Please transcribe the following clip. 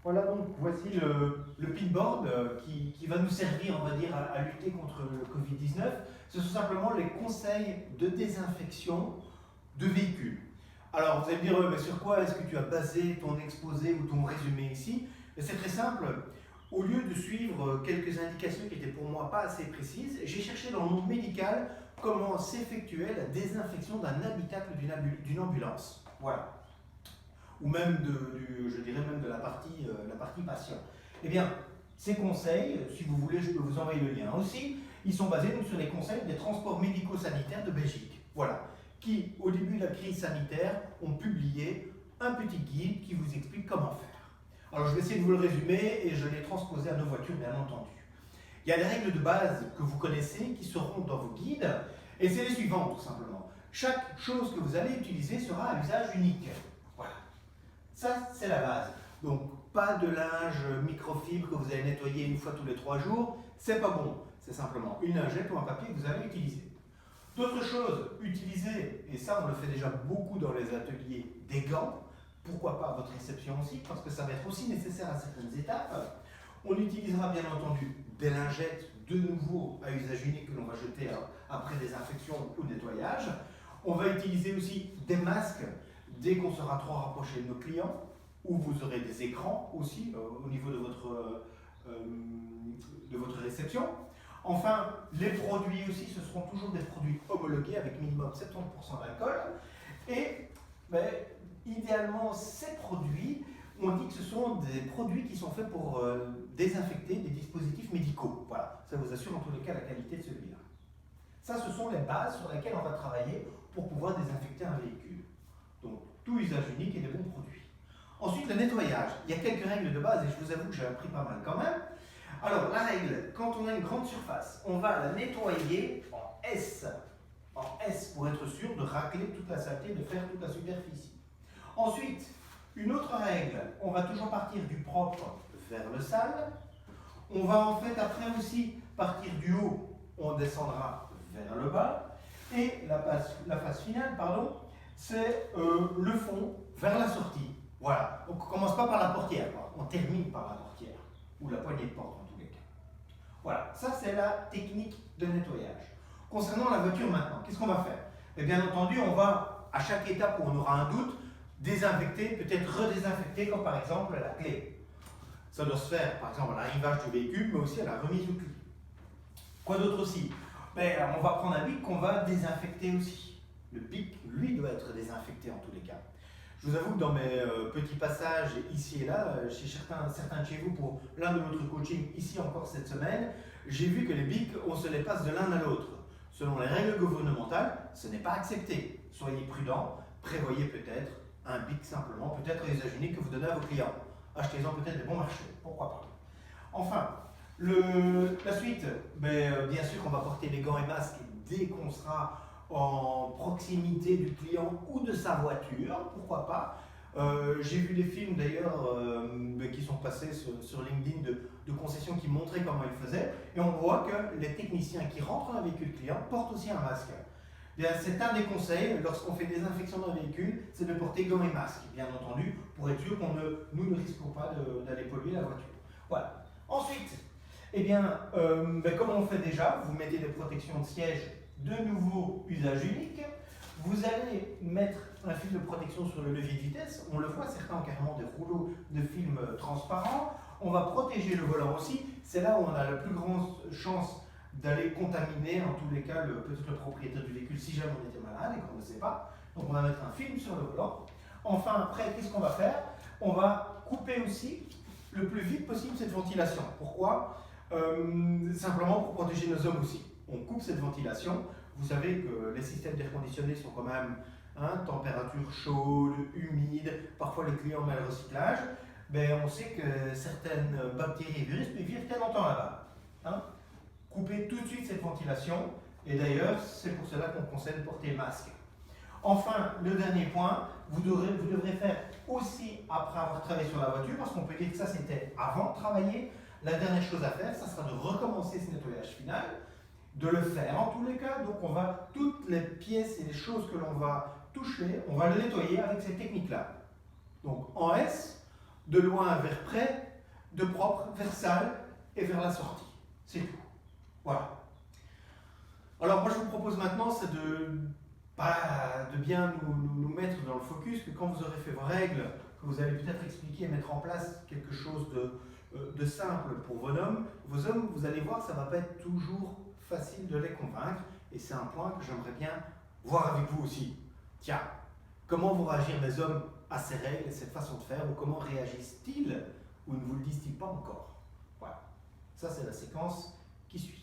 Voilà, donc voici le pinboard qui va nous servir, on va dire, à lutter contre le Covid-19. Ce sont simplement les conseils de désinfection de véhicules. Alors vous allez me dire, mais sur quoi est-ce que tu as basé ton exposé ou ton résumé ici? C'est très simple. Au lieu de suivre quelques indications qui étaient pour moi pas assez précises, j'ai cherché dans le monde médical comment s'effectuait la désinfection d'un habitacle d'une ambulance. Voilà. Ou même je dirais même de la partie patient. Eh bien, ces conseils, si vous voulez, je peux vous envoyer le lien aussi, ils sont basés donc, sur les conseils des transports médico-sanitaires de Belgique. Voilà. Qui, au début de la crise sanitaire, ont publié un petit guide qui vous explique comment faire. Alors, je vais essayer de vous le résumer et je l'ai transposé à nos voitures, bien entendu. Il y a des règles de base que vous connaissez qui seront dans vos guides et c'est les suivantes, tout simplement. Chaque chose que vous allez utiliser sera à usage unique. Voilà. Ça, c'est la base. Donc, pas de linge microfibre que vous allez nettoyer une fois tous les 3 jours, c'est pas bon. C'est simplement une lingette ou un papier que vous allez utiliser. D'autres choses, utilisez, et ça on le fait déjà beaucoup dans les ateliers, des gants. Pourquoi pas à votre réception aussi, parce que ça va être aussi nécessaire à certaines étapes. On utilisera bien entendu des lingettes de nouveau à usage unique que l'on va jeter après désinfection ou nettoyage. On va utiliser aussi des masques dès qu'on sera trop rapproché de nos clients, où vous aurez des écrans aussi au niveau de votre réception. Enfin, les produits aussi, ce seront toujours des produits homologués avec minimum 70% d'alcool. Et idéalement, ces produits, on dit que ce sont des produits qui sont faits pour désinfecter des dispositifs médicaux. Voilà, ça vous assure en tous les cas la qualité de celui-là. Ça, ce sont les bases sur lesquelles on va travailler pour pouvoir désinfecter un véhicule. Donc, tout usage unique et des bons produits. Ensuite, le nettoyage. Il y a quelques règles de base et je vous avoue que j'ai appris pas mal quand même. Alors, la règle, quand on a une grande surface, on va la nettoyer en S. En S pour être sûr de racler toute la saleté, de faire toute la superficie. Ensuite, une autre règle, on va toujours partir du propre vers le sale. On va en fait après aussi partir du haut, on descendra vers le bas. Et la phase finale, pardon, c'est le fond vers la sortie. Voilà, donc on ne commence pas par la portière, quoi. On termine par la portière, ou la poignée de porte en tous les cas. Voilà, ça c'est la technique de nettoyage. Concernant la voiture maintenant, qu'est-ce qu'on va faire? Et bien entendu, on va, à chaque étape où on aura un doute, désinfecter, peut-être redésinfecter, comme par exemple la clé. Ça doit se faire par exemple à l'arrivage du véhicule, mais aussi à la remise au clé. Quoi d'autre aussi? On va prendre un bic qu'on va désinfecter aussi. Le bic, lui, doit être désinfecté en tous les cas. Je vous avoue que dans mes petits passages ici et là, chez certains de chez vous pour l'un de notre coaching, ici encore cette semaine, j'ai vu que les bics, on se les passe de l'un à l'autre. Selon les règles gouvernementales, ce n'est pas accepté. Soyez prudents, prévoyez peut-être un bic simplement, peut-être à usage unique que vous donnez à vos clients. Achetez-en peut-être des bons marchés, pourquoi pas. Enfin, la suite, bien sûr qu'on va porter les gants et masques dès qu'on sera en proximité du client ou de sa voiture, pourquoi pas. J'ai vu des films d'ailleurs qui sont passés sur LinkedIn de concessions qui montraient comment ils faisaient, et on voit que les techniciens qui rentrent dans un véhicule client portent aussi un masque. C'est un des conseils lorsqu'on fait des infections dans un véhicule, c'est de porter gants et masques, bien entendu, pour être sûr qu'on nous ne risquons pas d'aller polluer la voiture. Voilà. Ensuite, comme on fait déjà, vous mettez des protections de siège de nouveau usage unique. Vous allez mettre un fil de protection sur le levier de vitesse. On le voit, certains ont carrément des rouleaux de film transparents. On va protéger le volant aussi. C'est là où on a la plus grande chance d'aller contaminer, en tous les cas, peut-être le propriétaire du véhicule si jamais on était malade et qu'on ne sait pas. Donc on va mettre un film sur le volant. Enfin, après, qu'est-ce qu'on va faire? On va couper aussi le plus vite possible cette ventilation. Pourquoi? Simplement pour protéger nos hommes aussi. On coupe cette ventilation. Vous savez que les systèmes d'air conditionné sont quand même température chaude, humide, parfois les clients mettent le recyclage. On sait que certaines bactéries et virus peuvent vivre très longtemps là-bas. Coupez tout de suite cette ventilation, et d'ailleurs c'est pour cela qu'on conseille de porter le masque. Enfin, le dernier point, vous devrez faire aussi après avoir travaillé sur la voiture, parce qu'on peut dire que ça c'était avant de travailler. La dernière chose à faire, ça sera de recommencer ce nettoyage final, de le faire en tous les cas. Donc on va, toutes les pièces et les choses que l'on va toucher, on va le nettoyer avec cette technique-là. Donc en S, de loin vers près, de propre vers sale et vers la sortie. C'est tout. Voilà. Alors moi je vous propose maintenant, c'est de bien nous mettre dans le focus, que quand vous aurez fait vos règles, que vous allez peut-être expliquer et mettre en place quelque chose de simple pour vos hommes, vous allez voir, ça ne va pas être toujours facile de les convaincre, et c'est un point que j'aimerais bien voir avec vous aussi. Tiens, comment vont réagir les hommes à ces règles et cette façon de faire, ou comment réagissent-ils, ou ne vous le disent-ils pas encore? Voilà, ça c'est la séquence qui suit.